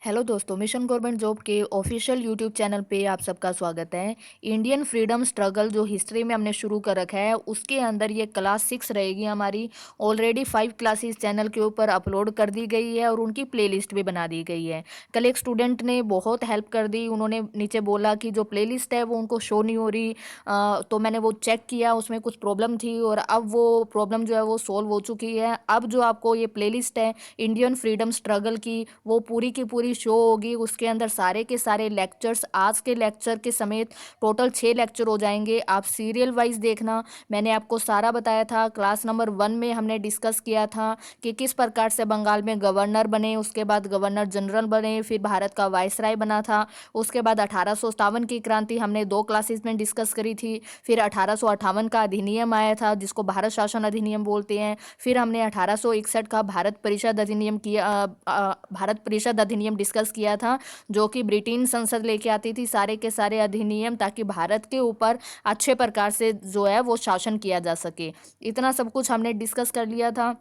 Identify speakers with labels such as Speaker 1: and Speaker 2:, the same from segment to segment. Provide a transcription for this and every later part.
Speaker 1: Hello दोस्तों, mission government job के official YouTube channel पे आप सबका स्वागत है। इंडियन फ्रीडम स्ट्रगल जो हिस्ट्री में हमने शुरू कर रखा है उसके अंदर ये क्लास 6 रहेगी हमारी। ऑलरेडी 5 क्लासेस चैनल के ऊपर अपलोड कर दी गई है और उनकी प्लेलिस्ट भी बना दी गई है। कल एक स्टूडेंट ने बहुत हेल्प कर दी, उन्होंने नीचे बोला कि जो प्लेलिस्ट है वो उनको शो नहीं हो रही। तो मैंने वो चेक किया, उसमें कुछ प्रॉब्लम थी और अब वो प्रॉब्लम जो है वो सॉल्व हो चुकी है। अब जो आपको ये प्लेलिस्ट है इंडियन फ्रीडम स्ट्रगल की, वो पूरी की पूरी शो होगी। उसके अंदर सारे के सारे लेक्चर्स, आज के लेक्चर के समेत टोटल 6 लेक्चर हो जाएंगे। आप सीरियल वाइज देखना। मैंने आपको सारा बताया था। क्लास नंबर 1 में हमने डिस्कस किया था कि किस प्रकार से बंगाल में गवर्नर बने, उसके बाद गवर्नर जनरल बने, फिर भारत का वायसराय बना था। उसके बाद 1857 की क्रांति हमने 2 क्लासेस में डिस्कस करी थी। फिर 1858 का अधिनियम आया था जिसको भारत शासन अधिनियम बोलते हैं। फिर हमने 1861 का भारत परिषद अधिनियम डिस्कस किया था, जो कि ब्रिटेन संसद लेके आती थी सारे के सारे अधिनियम, ताकि भारत के ऊपर अच्छे प्रकार से जो है वो शासन किया जा सके। इतना सब कुछ हमने डिस्कस कर लिया था।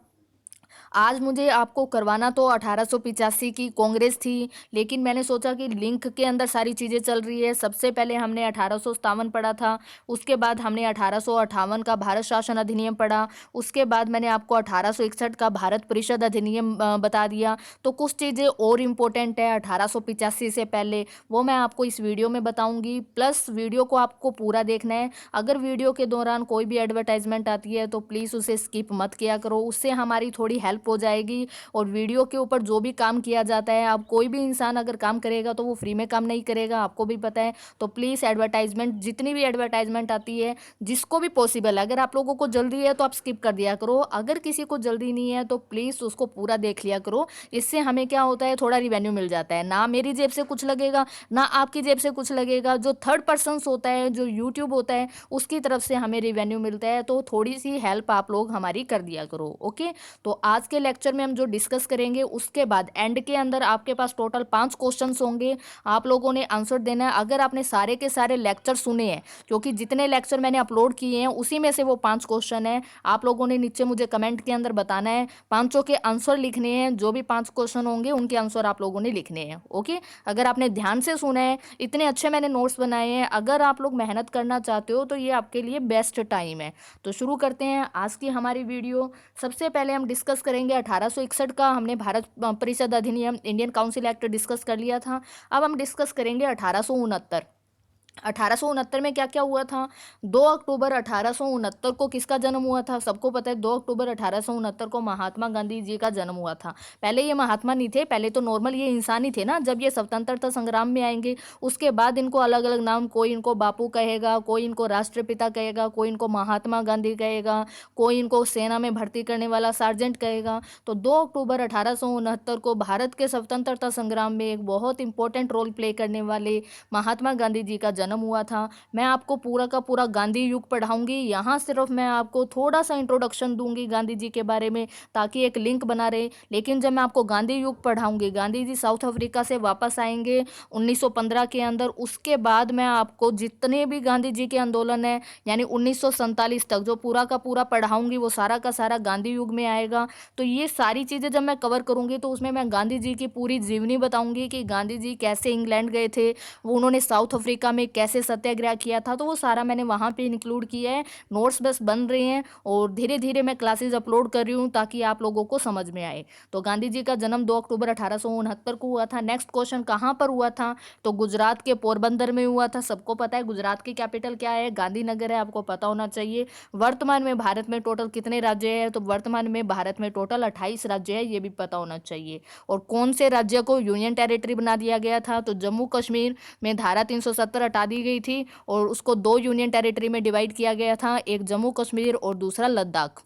Speaker 1: आज मुझे आपको करवाना तो 1885 की कांग्रेस थी, लेकिन मैंने सोचा कि लिंक के अंदर सारी चीज़ें चल रही है। सबसे पहले हमने 1857 पढ़ा था, उसके बाद हमने 1858 का भारत शासन अधिनियम पढ़ा, उसके बाद मैंने आपको 1861 का भारत परिषद अधिनियम बता दिया। तो कुछ चीज़ें और इम्पोर्टेंट है 1885 से पहले, वो मैं आपको इस वीडियो में बताऊंगी। प्लस वीडियो को आपको पूरा देखना है। अगर वीडियो के दौरान कोई भी एडवर्टाइजमेंट आती है तो प्लीज़ उसे स्किप मत किया करो, उससे हमारी थोड़ी हेल्प हो जाएगी। और वीडियो के ऊपर जो भी काम किया जाता है, अब कोई भी इंसान अगर काम करेगा तो वो फ्री में काम नहीं करेगा, आपको भी पता है। तो प्लीज़ एडवर्टाइजमेंट, जितनी भी एडवर्टाइजमेंट आती है, जिसको भी पॉसिबल है, अगर आप लोगों को जल्दी है तो आप स्किप कर दिया करो, अगर किसी को जल्दी नहीं है तो प्लीज़ उसको पूरा देख लिया करो। इससे हमें क्या होता है, थोड़ा रिवेन्यू मिल जाता है। ना मेरी जेब से कुछ लगेगा, ना आपकी जेब से कुछ लगेगा। जो थर्ड पर्सन होता है, जो यूट्यूब होता है, उसकी तरफ से हमें रिवेन्यू मिलता है। तो थोड़ी सी हेल्प आप लोग हमारी कर दिया करो, ओके। तो आज के लेक्चर में हम जो डिस्कस करेंगे, उसके बाद एंड के अंदर आपके पास टोटल 5 क्वेश्चंस होंगे, आप लोगों ने आंसर देना है। अगर आपने सारे के सारे लेक्चर सुने हैं, क्योंकि जितने लेक्चर मैंने अपलोड किए हैं उसी में से वो 5 क्वेश्चन है, आप लोगों ने नीचे मुझे कमेंट के अंदर बताना है, पांचों के आंसर लिखने हैं। जो भी 5 क्वेश्चन होंगे उनके आंसर आप लोगों ने लिखने हैं, ओके। अगर आपने ध्यान से सुना है, इतने अच्छे मैंने नोट्स बनाए हैं, अगर आप लोग मेहनत करना चाहते हो तो ये आपके लिए बेस्ट टाइम है। तो शुरू करते हैं आज की हमारी वीडियो। सबसे पहले हम डिस्कस करेंगे 1861 का, हमने भारत परिषद अधिनियम, इंडियन काउंसिल एक्ट डिस्कस कर लिया था। अब हम डिस्कस करेंगे 1869। 1869 में क्या क्या हुआ था। 2 अक्टूबर 1869 को किसका जन्म हुआ था, सबको पता है। 2 अक्टूबर 1869 को महात्मा गांधी जी का जन्म हुआ था। पहले ये महात्मा नहीं थे, पहले तो नॉर्मल ये इंसान ही थे ना। जब ये स्वतंत्रता संग्राम में आएंगे उसके बाद इनको अलग अलग नाम, कोई इनको बापू कहेगा, कोई इनको राष्ट्रपिता कहेगा, कोई इनको महात्मा गांधी कहेगा, कोई इनको सेना में भर्ती करने वाला सार्जेंट कहेगा। तो 2 अक्टूबर 1869 को भारत के स्वतंत्रता संग्राम में एक बहुत इंपॉर्टेंट रोल प्ले करने वाले महात्मा गांधी जी का जन्म हुआ था। मैं आपको पूरा का पूरा गांधी युग पढ़ाऊंगी, यहाँ सिर्फ मैं आपको थोड़ा सा इंट्रोडक्शन दूंगी गांधी जी के बारे में, ताकि एक लिंक बना रहे। लेकिन जब मैं आपको गांधी युग पढ़ाऊंगी, गांधी जी साउथ अफ्रीका से वापस आएंगे 1915 के अंदर, उसके बाद मैं आपको जितने भी गांधी जी के आंदोलन है, यानी 1947 तक जो पूरा का पूरा पढ़ाऊंगी, वो सारा का सारा गांधी युग में आएगा। तो ये सारी चीज़ें जब मैं कवर करूंगी तो उसमें मैं गांधी जी की पूरी जीवनी बताऊंगी कि गांधी जी कैसे इंग्लैंड गए थे, वो उन्होंने साउथ अफ्रीका में कैसे सत्याग्रह किया था, तो वो सारा मैंने वहाँ पे इंक्लूड किया है। नोट्स बस बन रहे हैं और धीरे धीरे मैं क्लासेस अपलोड कर रही हूँ ताकि आप लोगों को समझ में आए। तो गांधी जी का जन्म 2 अक्टूबर 1869 को हुआ था। नेक्स्ट क्वेश्चन, कहाँ पर हुआ था, तो गुजरात के पोरबंदर में हुआ था। सबको पता है गुजरात की कैपिटल क्या है, गांधीनगर है, आपको पता होना चाहिए। वर्तमान में भारत में टोटल कितने राज्य हैं, तो वर्तमान में भारत में टोटल 28 राज्य है, ये भी पता होना चाहिए। और कौन से राज्य को यूनियन टेरिटरी बना दिया गया था, तो जम्मू कश्मीर में धारा 370 हटा दी गई थी और उसको 2 यूनियन टेरिटरी में डिवाइड किया गया था, एक जम्मू कश्मीर और दूसरा लद्दाख।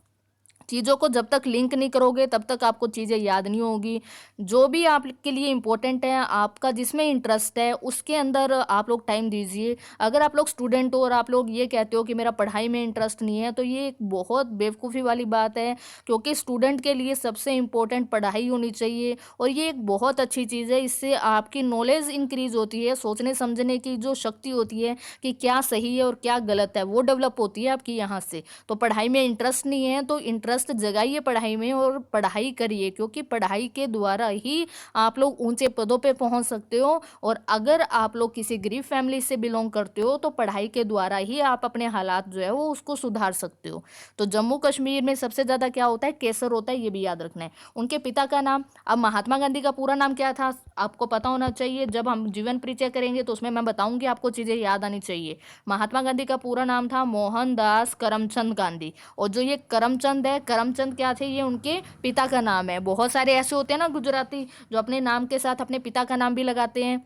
Speaker 1: चीज़ों को जब तक लिंक नहीं करोगे तब तक आपको चीज़ें याद नहीं होगी। जो भी आपके लिए इम्पोर्टेंट है, आपका जिसमें इंटरेस्ट है उसके अंदर आप लोग टाइम दीजिए। अगर आप लोग स्टूडेंट हो और आप लोग ये कहते हो कि मेरा पढ़ाई में इंटरेस्ट नहीं है, तो ये एक बहुत बेवकूफ़ी वाली बात है, क्योंकि स्टूडेंट के लिए सबसे इम्पोर्टेंट पढ़ाई होनी चाहिए। और ये एक बहुत अच्छी चीज़ है, इससे आपकी नॉलेज इंक्रीज होती है, सोचने समझने की जो शक्ति होती है कि क्या सही है और क्या गलत है, वो डेवलप होती है आपकी यहाँ से। तो पढ़ाई में इंटरेस्ट नहीं है तो इंटरेस्ट इंटरेस्ट जगाइए पढ़ाई में और पढ़ाई करिए, क्योंकि पढ़ाई के द्वारा ही आप लोग ऊंचे पदों पे पहुंच सकते हो। और अगर आप लोग किसी गरीब फैमिली से बिलोंग करते हो तो पढ़ाई के द्वारा ही आप अपने हालात जो है वो उसको सुधार सकते हो। तो जम्मू कश्मीर में सबसे ज़्यादा क्या होता है, केसर होता है, ये भी याद रखना है। उनके पिता का नाम, अब महात्मा गांधी का पूरा नाम क्या था आपको पता होना चाहिए। जब हम जीवन परिचय करेंगे तो उसमें मैं बताऊंगी, आपको चीज़ें याद आनी चाहिए। महात्मा गांधी का पूरा नाम था मोहनदास करमचंद गांधी। और जो ये करमचंद है, करमचंद क्या थे, ये उनके पिता का नाम है। बहुत सारे ऐसे होते हैं ना गुजराती जो अपने नाम के साथ अपने पिता का नाम भी लगाते हैं।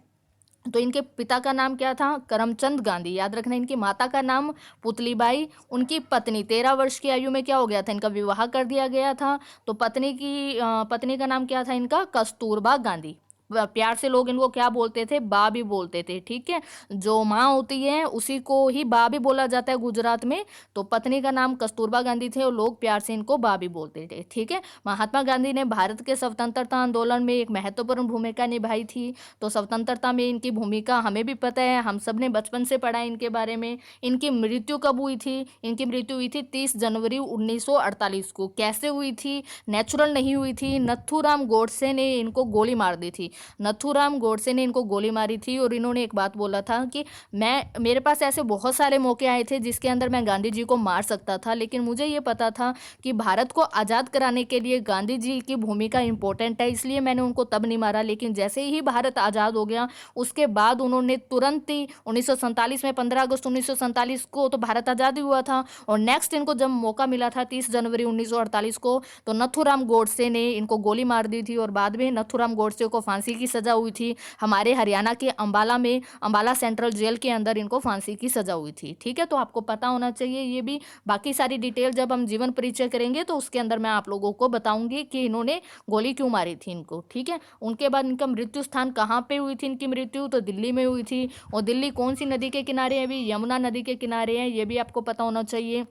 Speaker 1: तो इनके पिता का नाम क्या था, करमचंद गांधी, याद रखना। इनकी माता का नाम पुतलीबाई। उनकी पत्नी 13 वर्ष की आयु में क्या हो गया था, इनका विवाह कर दिया गया था। तो पत्नी का नाम क्या था इनका, कस्तूरबा गांधी। प्यार से लोग इनको क्या बोलते थे, बा भी बोलते थे, ठीक है। जो माँ होती है उसी को ही बा भी बोला जाता है गुजरात में। तो पत्नी का नाम कस्तूरबा गांधी थे और लोग प्यार से इनको बा भी बोलते थे, ठीक है। महात्मा गांधी ने भारत के स्वतंत्रता आंदोलन में एक महत्वपूर्ण भूमिका निभाई थी। तो स्वतंत्रता में इनकी भूमिका हमें भी पता है, हम सब ने बचपन से पढ़ा है इनके बारे में। इनकी मृत्यु कब हुई थी, इनकी मृत्यु हुई थी 30 जनवरी 1948 को। कैसे हुई थी, नेचुरल नहीं हुई थी। नथुराम गोडसे ने इनको गोली मार दी थी। नथुराम गोडसे ने इनको गोली मारी थी और इन्होंने एक बात बोला था कि मेरे पास ऐसे बहुत सारे मौके आए थे जिसके अंदर मैं गांधी जी को मार सकता था, लेकिन मुझे ये पता था कि भारत को आज़ाद कराने के लिए गांधी जी की भूमिका इंपॉर्टेंट है, इसलिए मैंने उनको तब नहीं मारा। लेकिन जैसे ही भारत आज़ाद हो गया उसके बाद उन्होंने तुरंत ही 1947 में, 15 अगस्त 1947 को तो भारत आज़ाद ही हुआ था। और नेक्स्ट इनको जब मौका मिला था 30 जनवरी 1948 को, तो नथुराम गोडसे ने इनको गोली मार दी थी। और बाद में नथुराम गोडसे को फांसी की सजा हुई थी। हमारे हरियाणा के अंबाला में, अंबाला सेंट्रल जेल के अंदर इनको फांसी की सजा हुई थी, ठीक है। तो आपको पता होना चाहिए ये भी। बाकी सारी डिटेल जब हम जीवन परिचय करेंगे तो उसके अंदर मैं आप लोगों को बताऊंगी कि इन्होंने गोली क्यों मारी थी इनको, ठीक है। उनके बाद इनका मृत्यु स्थान कहाँ पे हुई थी, इनकी मृत्यु तो दिल्ली में हुई थी। और दिल्ली कौन सी नदी के किनारे है, अभी यमुना नदी के किनारे है, ये भी आपको पता होना चाहिए।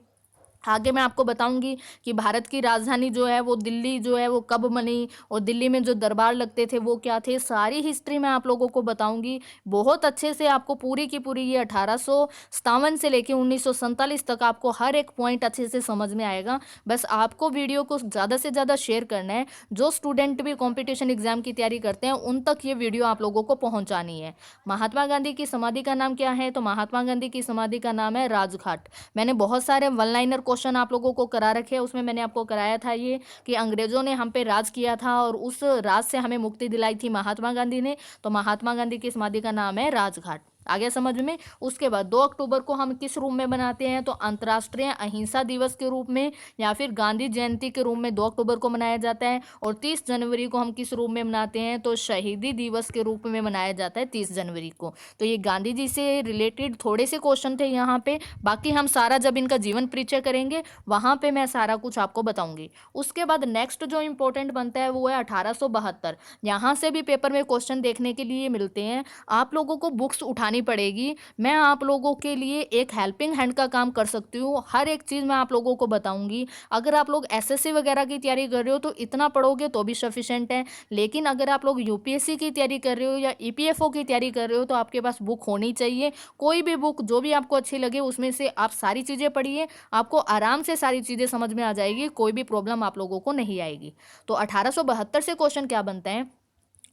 Speaker 1: आगे मैं आपको बताऊंगी कि भारत की राजधानी जो है वो दिल्ली जो है वो कब बनी, और दिल्ली में जो दरबार लगते थे वो क्या थे, सारी हिस्ट्री मैं आप लोगों को बताऊंगी बहुत अच्छे से। आपको पूरी की पूरी ये 1857 से लेके 1947 तक आपको हर एक पॉइंट अच्छे से समझ में आएगा। बस आपको वीडियो को ज़्यादा से ज़्यादा शेयर करना है। जो स्टूडेंट भी कॉम्पिटिशन एग्जाम की तैयारी करते हैं उन तक ये वीडियो आप लोगों को पहुँचानी है। महात्मा गांधी की समाधि का नाम क्या है, तो महात्मा गांधी की समाधि का नाम है राजघाट। मैंने बहुत सारे वन लाइनर क्वेश्चन आप लोगों को करा रखे हैं, उसमें मैंने आपको कराया था ये कि अंग्रेजों ने हम पे राज किया था और उस राज से हमें मुक्ति दिलाई थी महात्मा गांधी ने। तो महात्मा गांधी की समाधि का नाम है राजघाट। आगे समझ में। उसके बाद 2 अक्टूबर को हम किस रूप में मनाते हैं, तो अंतर्राष्ट्रीय अहिंसा दिवस के रूप में या फिर गांधी जयंती के रूप में 2 अक्टूबर को मनाया जाता है। और 30 जनवरी को हम किस रूप में मनाते हैं, तो शहीदी दिवस के रूप में मनाया जाता है 30 जनवरी को। तो ये गांधी जी से रिलेटेड थोड़े से क्वेश्चन थे यहाँ पे। बाकी हम सारा जब इनका जीवन परिचय करेंगे वहाँ पे मैं सारा कुछ आपको बताऊंगी। उसके बाद नेक्स्ट जो इंपॉर्टेंट बनता है वो है 1872। यहाँ से भी पेपर में क्वेश्चन देखने के लिए मिलते हैं। आप लोगों को बुक्स उठानी पड़ेगी। मैं आप लोगों के लिए एक हेल्पिंग हैंड का काम कर सकती हूँ, हर एक चीज़ मैं आप लोगों को बताऊंगी। अगर आप लोग एसएससी वगैरह की तैयारी कर रहे हो तो इतना पढ़ोगे तो भी सफिशिएंट है, लेकिन अगर आप लोग यूपीएससी की तैयारी कर रहे हो या ईपीएफओ की तैयारी कर रहे हो तो आपके पास बुक होनी चाहिए। कोई भी बुक जो भी आपको अच्छी लगे उसमें से आप सारी चीज़ें पढ़िए, आपको आराम से सारी चीज़ें समझ में आ जाएगी, कोई भी प्रॉब्लम आप लोगों को नहीं आएगी। तो 1872 से क्वेश्चन क्या बनता है,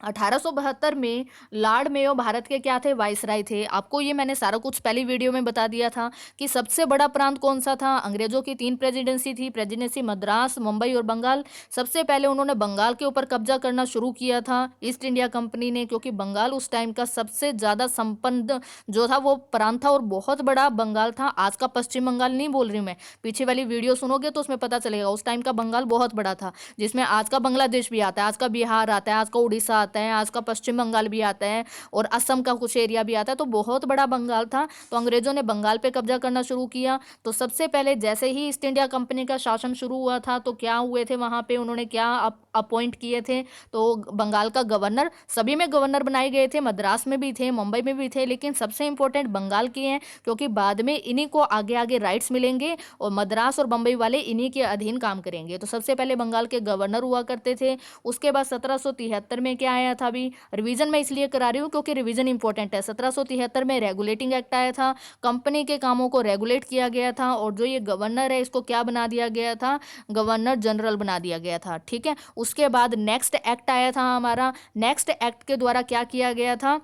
Speaker 1: 1872 में लॉर्ड मेयो भारत के क्या थे, वाइसराय थे। आपको ये मैंने सारा कुछ पहली वीडियो में बता दिया था कि सबसे बड़ा प्रांत कौन सा था। अंग्रेजों की 3 प्रेसिडेंसी थी, प्रेसिडेंसी मद्रास, मुंबई और बंगाल। सबसे पहले उन्होंने बंगाल के ऊपर कब्जा करना शुरू किया था ईस्ट इंडिया कंपनी ने, क्योंकि बंगाल उस टाइम का सबसे ज़्यादा संपन्न जो था वो प्रांत था और बहुत बड़ा बंगाल था। आज का पश्चिम बंगाल नहीं बोल रही मैं, पीछे वाली वीडियो सुनोगे तो उसमें पता चलेगा। उस टाइम का बंगाल बहुत बड़ा था, जिसमें आज का बांग्लादेश भी आता है, आज का बिहार आता है, आज का उड़ीसा आता है, आज का पश्चिम बंगाल भी आता है और असम का कुछ एरिया भी आता है। तो बहुत बड़ा बंगाल था। तो अंग्रेजों ने बंगाल पे कब्जा करना शुरू किया। तो सबसे पहले जैसे ही ईस्ट इंडिया कंपनी का शासन शुरू हुआ था तो क्या हुए थे वहाँ पे, उन्होंने क्या अपॉइंट किए थे, तो बंगाल का गवर्नर, सभी में गवर्नर बनाए गए थे, मद्रास में भी थे, मुंबई में भी थे, लेकिन सबसे इंपॉर्टेंट बंगाल के हैं क्योंकि बाद में इन्हीं को आगे आगे राइट्स मिलेंगे और मद्रास और बंबई वाले इन्हीं के अधीन काम करेंगे। तो सबसे पहले बंगाल के गवर्नर हुआ करते थे। उसके बाद 1773 में क्या आया था? अभी रिवीजन मैं इसलिए करा रही हूँ क्योंकि रिवीजन इंपॉर्टेंट है। 1773 में रेगुलेटिंग एक्ट आया था, कंपनी के कामों को रेगुलेट किया गया था, और जो ये गवर्नर है इसको क्या बना दिया गया था? गवर्नर जनरल बना दिया गया था। ठीक है, उसके बाद नेक्स्ट एक्ट आया था हमारा। नेक्स्ट एक्ट के द्वारा क्या किया गया था?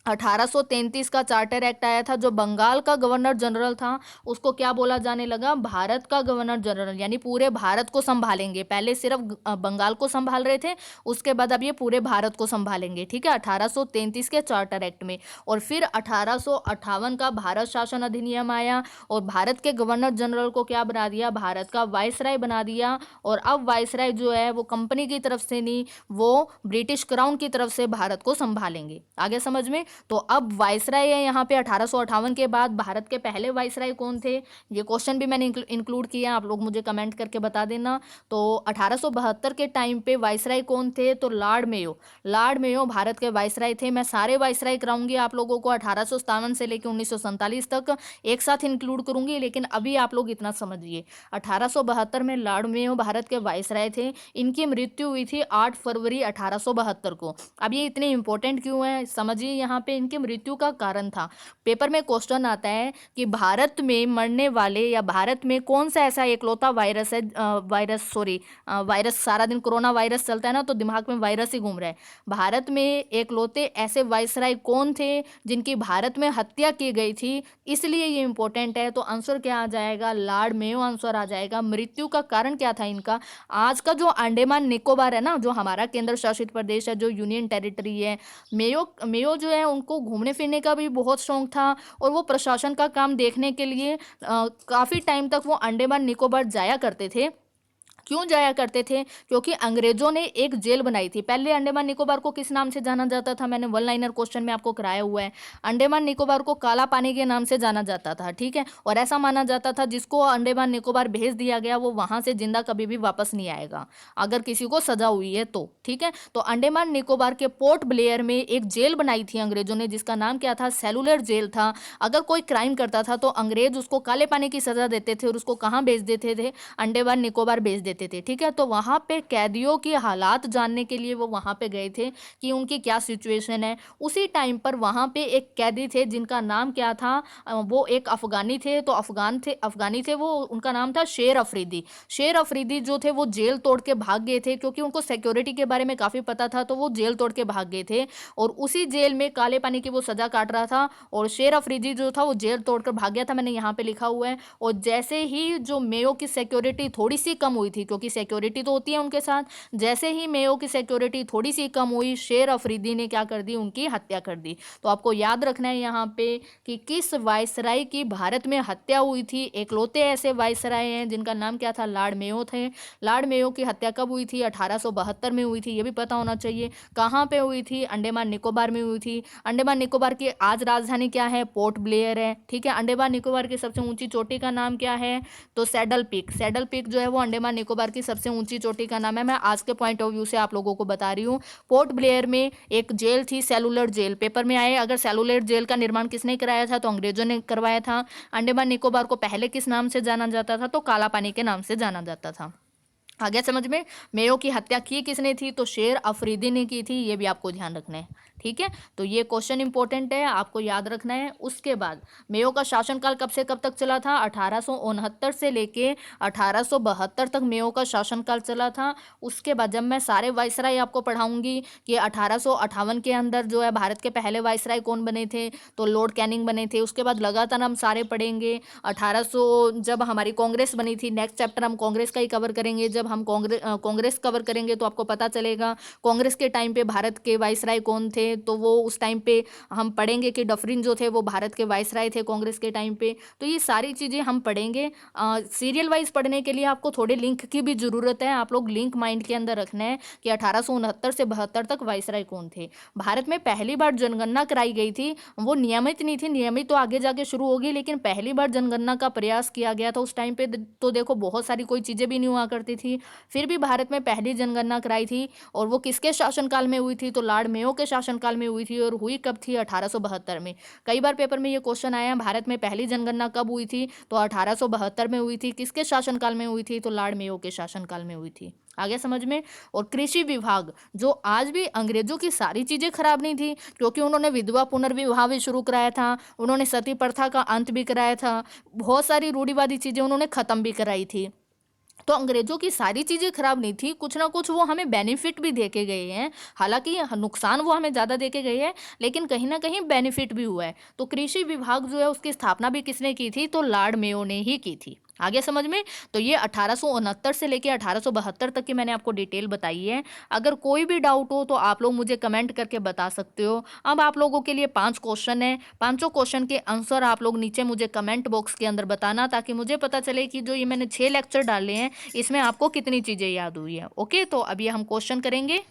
Speaker 1: 1833 का चार्टर एक्ट आया था। जो बंगाल का गवर्नर जनरल था उसको क्या बोला जाने लगा? भारत का गवर्नर जनरल, यानी पूरे भारत को संभालेंगे। पहले सिर्फ बंगाल को संभाल रहे थे, उसके बाद अब ये पूरे भारत को संभालेंगे। ठीक है, 1833 के चार्टर एक्ट में। और फिर 1858 का भारत शासन अधिनियम आया, और भारत के गवर्नर जनरल को क्या बना दिया? भारत का वाइसराय बना दिया। और अब वाइसराय जो है वो कंपनी की तरफ से नहीं, वो ब्रिटिश क्राउन की तरफ से भारत को संभालेंगे। आगे समझ में? तो अब वाइसराय है यहाँ पे 1858 के बाद। भारत के पहले वाइसराय कौन थे? ये क्वेश्चन भी मैंने इंक्लूड किया, आप लोग मुझे कमेंट करके बता देना। तो 1872 के टाइम पे वाइसराय कौन थे? तो Lord Mayo. Lord Mayo Bharat के वाइसराय थे। मैं सारे वाइसराय कराऊंगी आप लोगों को 1857 से लेकर 1947 तक एक साथ इंक्लूड करूंगी, लेकिन अभी आप लोग इतना समझिए। 1872 में लॉर्ड मेयो भारत के वाइसराय थे। इनकी मृत्यु हुई थी 8 फरवरी 1872 को। अब ये इतने इंपॉर्टेंट क्यों है समझिए। यहाँ पे इनकी मृत्यु का कारण था, पेपर में क्वेश्चन आता है कि भारत में मरने वाले, या भारत में कौन सा ऐसा एकलौता वायरस है, वायरस सारा दिन कोरोना वायरस चलता है ना, तो दिमाग में वायरस ही घूम रहा है। भारत में एकलौते ऐसे वायसराय कौन थे जिनकी भारत में हत्या की गई थी? इसलिए ये इंपॉर्टेंट है। तो आंसर क्या आ जाएगा? लॉर्ड मेयो आंसर आ जाएगा। मृत्यु का कारण क्या था इनका? आज का जो अंडमान निकोबार है ना, जो हमारा केंद्र शासित प्रदेश है, जो यूनियन टेरिटरी है, मेयो मेयो जो है उनको घूमने फिरने का भी बहुत शौक था, और वो प्रशासन का काम देखने के लिए काफ़ी टाइम तक वो अंडमान निकोबार जाया करते थे। क्यों जाया करते थे? क्योंकि अंग्रेजों ने एक जेल बनाई थी। पहले अंडमान निकोबार को किस नाम से जाना जाता था? मैंने वन लाइनर क्वेश्चन में आपको कराया हुआ है। अंडमान निकोबार को काला पानी के नाम से जाना जाता था। ठीक है, और ऐसा माना जाता था जिसको अंडमान निकोबार भेज दिया गया वो वहां से जिंदा कभी भी वापस नहीं आएगा, अगर किसी को सजा हुई है तो। ठीक है, तो अंडमान निकोबार के पोर्ट ब्लेयर में एक जेल बनाई थी अंग्रेजों ने, जिसका नाम क्या था? सेलुलर जेल था। अगर कोई क्राइम करता था तो अंग्रेज उसको काले पानी की सजा देते थे और उसको कहाँ भेज देते थे? अंडमान निकोबार भेज देते थे। ठीक है, तो वहां पे कैदियों की हालात जानने के लिए वो वहां पे गए थे कि उनकी क्या सिचुएशन है। उसी टाइम पर वहां पे एक कैदी थे जिनका नाम क्या था? वो एक अफगानी थे। तो अफगानी थे वो, उनका नाम था शेर अफरीदी। शेर अफरीदी जो थे वो जेल तोड़ के भाग गए थे, क्योंकि उनको सिक्योरिटी के बारे में काफी पता था, तो वो जेल तोड़ के भाग गए थे। और उसी जेल में काले पानी की वो सजा काट रहा था, और शेर अफरीदी जो था वो जेल तोड़कर भाग गया था। मैंने यहाँ पे लिखा हुआ है। और जैसे ही जो मेयो की सिक्योरिटी थोड़ी सी कम हुई थी, क्योंकि सिक्योरिटी तो होती है उनके साथ, जैसे ही मेयो की सिक्योरिटी थोड़ी सी कम हुई, शेर अफरीदी ने क्या कर दी? उनकी हत्या कर दी। तो आपको याद रखना है यहाँ पे कि किस वायसराय की भारत में हत्या हुई थी। एकलौते ऐसे वायसराय हैं जिनका नाम क्या था? लॉर्ड मेयो थे। लॉर्ड मेयो की हत्या कब हुई थी? 1872 में हुई थी, ये भी पता होना चाहिए। कहाँ पे हुई थी? अंडमान निकोबार में हुई थी। अंडमान निकोबार की आज राजधानी क्या है? पोर्ट ब्लेयर है। ठीक है, अंडमान निकोबार की सबसे ऊंची चोटी का नाम क्या है? तो सैडल पीक। सैडल पीक जो है वो अंडमान निकोबार की सबसे ऊंची चोटी का नाम है। मैं आज के पॉइंट ऑफ व्यू से आप लोगों को बता रही हूँ। पोर्ट ब्लेयर में एक जेल थी, सेलुलर जेल। पेपर में आए अगर सेलुलर जेल का निर्माण किसने कराया था? तो अंग्रेजों ने करवाया था। अंडमान निकोबार को पहले किस नाम से जाना जाता था? तो काला पानी के नाम से जाना जाता था। आ गया समझ में? मेयो की हत्या की किसने थी? तो शेर अफरीदी ने की थी, ये भी आपको ध्यान रखना है। ठीक है, तो ये क्वेश्चन इंपॉर्टेंट है, आपको याद रखना है। उसके बाद मेयो का शासनकाल कब से कब तक चला था? 1869 से लेके 1872 तक मेयो का शासनकाल चला था। उसके बाद जब मैं सारे वायसराय आपको पढ़ाऊंगी कि 1858 के अंदर जो है भारत के पहले वायसराय कौन बने थे, तो लॉर्ड कैनिंग बने थे। उसके बाद लगातार हम सारे पढ़ेंगे। 1800 जब हमारी कांग्रेस बनी थी, नेक्स्ट चैप्टर हम कांग्रेस का ही कवर करेंगे। जब हम कांग्रेस कवर करेंगे तो आपको पता चलेगा कांग्रेस के टाइम पे भारत के वायसराय कौन थे। तो वो उस टाइम पे हम पढ़ेंगे कि डफरिन जो थे वो भारत के वायसराय थे कांग्रेस के टाइम पे। तो ये सारी चीज़ें हम पढ़ेंगे। सीरियल वाइज पढ़ने के लिए आपको थोड़े लिंक की भी ज़रूरत है। आप लोग लिंक माइंड के अंदर रखना है कि 1869 से 72 तक वायसराय कौन थे। भारत में पहली बार जनगणना कराई गई थी, वो नियमित नहीं थी, नियमित तो आगे जाके शुरू होगी, लेकिन पहली बार जनगणना का प्रयास किया गया था उस टाइम पे। तो देखो बहुत सारी कोई चीज़ें भी नहीं हुआ करती थी, फिर भी भारत में पहली जनगणना कराई थी। और वो किसके शासनकाल में हुई थी? तो लॉर्ड मेयो के शासनकाल काल में हुई थी और हुई कब थी? 1872 में। कई बार पेपर में ये क्वेश्चन आया, भारत में पहली जनगणना कब हुई थी? तो 1872 में हुई थी। किसके शासनकाल में हुई थी? तो लॉर्ड मेयो के शासनकाल में हुई थी। आगे समझ में। और कृषि विभाग, जो आज भी अंग्रेजों की सारी चीजें खराब नहीं थी, क्योंकि उन्होंने विधवा पुनर्विवाह भी शुरू कराया था, उन्होंने सती प्रथा का अंत भी कराया था, बहुत सारी रूढ़िवादी चीजें उन्होंने खत्म भी कराई थी। तो अंग्रेजों की सारी चीजें खराब नहीं थी, कुछ ना कुछ वो हमें बेनिफिट भी दे के गए हैं। हालांकि नुकसान वो हमें ज्यादा दे के गए हैं, लेकिन कहीं ना कहीं बेनिफिट भी हुआ है। तो कृषि विभाग जो है उसकी स्थापना भी किसने की थी? तो लॉर्ड मेयो ने ही की थी। आगे समझ में। तो ये 1869 से लेके 1872 तक की मैंने आपको डिटेल बताई है। अगर कोई भी डाउट हो तो आप लोग मुझे कमेंट करके बता सकते हो। अब आप लोगों के लिए 5 क्वेश्चन है, पांचों क्वेश्चन के आंसर आप लोग नीचे मुझे कमेंट बॉक्स के अंदर बताना, ताकि मुझे पता चले कि जो ये मैंने 6 लेक्चर डाले हैं इसमें आपको कितनी चीजें याद हुई है। ओके, तो अभी हम क्वेश्चन करेंगे।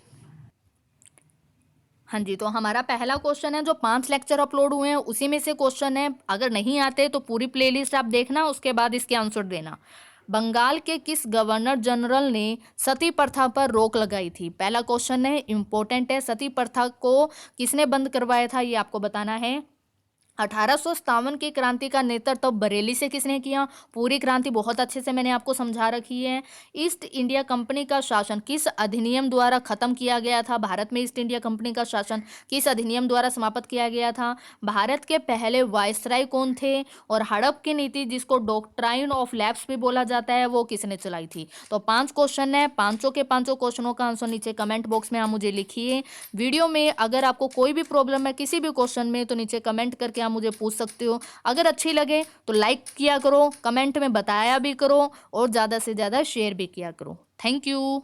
Speaker 1: हाँ जी, तो हमारा पहला क्वेश्चन है, जो 5 लेक्चर अपलोड हुए हैं उसी में से क्वेश्चन है। अगर नहीं आते तो पूरी प्लेलिस्ट आप देखना, उसके बाद इसके आंसर देना। बंगाल के किस गवर्नर जनरल ने सती प्रथा पर रोक लगाई थी? पहला क्वेश्चन है, इंपॉर्टेंट है। सती प्रथा को किसने बंद करवाया था, ये आपको बताना है। 1857 की क्रांति का नेतृत्व बरेली से किसने किया? पूरी क्रांति बहुत अच्छे से मैंने आपको समझा रखी है। ईस्ट इंडिया कंपनी का शासन किस अधिनियम द्वारा खत्म किया गया था? भारत में ईस्ट इंडिया कंपनी का शासन किस अधिनियम द्वारा समाप्त किया गया था? भारत के पहले वायसराय कौन थे? और हड़प की नीति, जिसको डॉक्ट्राइन ऑफ लैप्स भी बोला जाता है, वो किसने चलाई थी? तो 5 क्वेश्चन है, पांचों के पांचों क्वेश्चनों का आंसर नीचे कमेंट बॉक्स में आप मुझे लिखिए। वीडियो में अगर आपको कोई भी प्रॉब्लम है किसी भी क्वेश्चन में, तो नीचे कमेंट करके आप मुझे पूछ सकते हो। अगर अच्छी लगे तो लाइक किया करो, कमेंट में बताया भी करो, और ज़्यादा से ज़्यादा शेयर भी किया करो। Thank you.